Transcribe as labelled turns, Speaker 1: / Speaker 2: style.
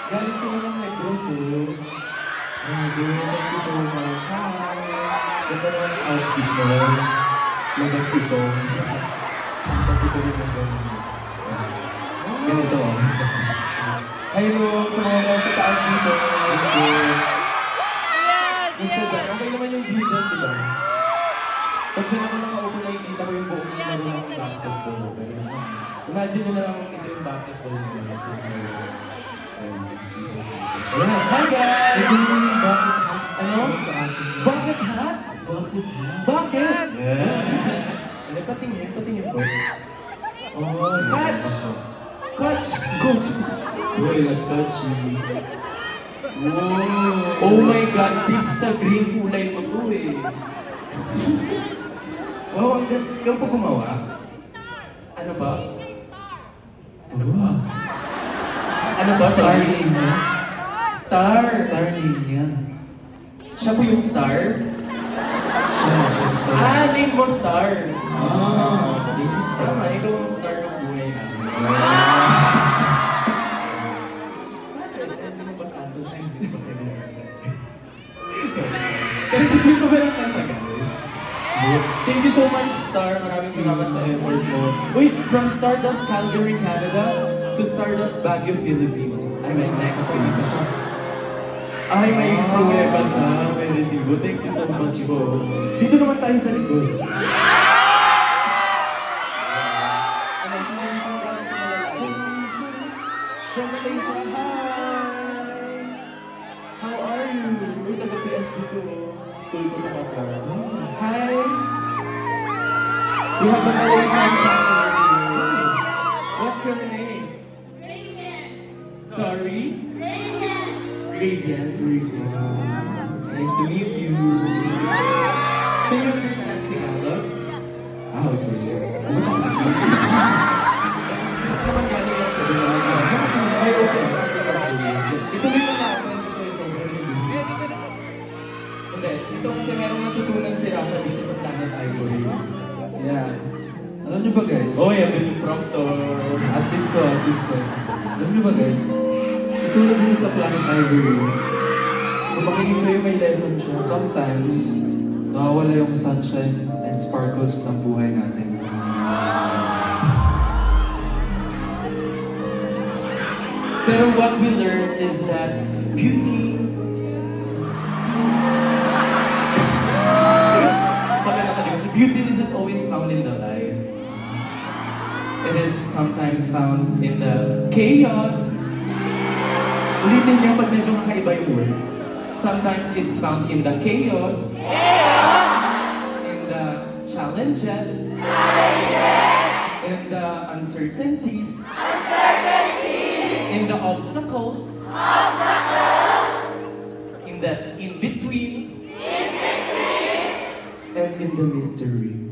Speaker 1: Galing sila ng Negros, oh. Thank you so much. Hi! Ganda naman ang outfit mo. Labas ito. Kasi ito rin ako. Ganito, oh. Hello, sa mga nasa taas dito. Gusto dyan, okay naman yung view dyan, di ba? Pag siya naman nakaupo, nakikita ko yung buong laro ng basketball. Imagine nyo na lang ito yung basketball nyo. Ayan, hi guys! Ito yung bucket hats. Ano? Bucket hats? Bucket hats? Bakit? Ano, patingin ko. Oh, catch! Catch! Coach! Uy, mas catchy. Wow! Oh my God, big sa green kulay ko to eh. Wow, ang ganda. Ikaw po gumawa? Ano ba? Ano ba? Ano ba?
Speaker 2: Star name niya.
Speaker 1: Star?
Speaker 2: Star name niya.
Speaker 1: Siya po yung star?
Speaker 2: Siya yung star.
Speaker 1: Ah, name mo star.
Speaker 2: Name mo star.
Speaker 1: Tama, ikaw ang star ng buhay namin. Bakit? Hindi mo ba kanto? Ay, hindi ba pwede? Sorry. Pero gusto ko ba ng kanta, guys? Thank you so much, Star. Maraming salamat sa effort mo. Uy, from Stardust, Calgary, Canada, to Stardust, Baguio, Philippines. Ay, may next page siya. Ay, may pruweba siya. May resibo. Thank you so much po. Dito naman tayo sa likod. From Malaysia, hi! How are you? Uy, taga-PS dito. School ko sa Qatar. Hi! We have a Malaysian family. What's your name?
Speaker 3: Raven.
Speaker 1: Sorry?
Speaker 3: Raven.
Speaker 1: Radiant. Nice to meet you. Can you understand Tagalog? Ah, okay. Naman galing lang siya doon. Ay, okay. Ituloy na natin kasi sobrang hindi. Hindi. Ito kasi merong natutunan si Rafa dito sa Planet Ivory.
Speaker 2: Yeah. Alam niyo ba guys?
Speaker 1: Oh, yan yung prompter.
Speaker 2: Atip ko. Alam niyo ba guys? Katulad din sa Planet Ivory,
Speaker 1: Kung makinig kayo, may lesson siya.
Speaker 2: sometimes, nawawala yung sunshine and sparkles ng buhay natin.
Speaker 1: Pero what we learn is that beauty beauty isn't always found in the light. It is sometimes found in the chaos. Ulitin niyo pag medyo kakaiba yung word. Sometimes it's found in the chaos. In the challenges. In the uncertainties. In the obstacles. In the in-betweens. And in the mystery.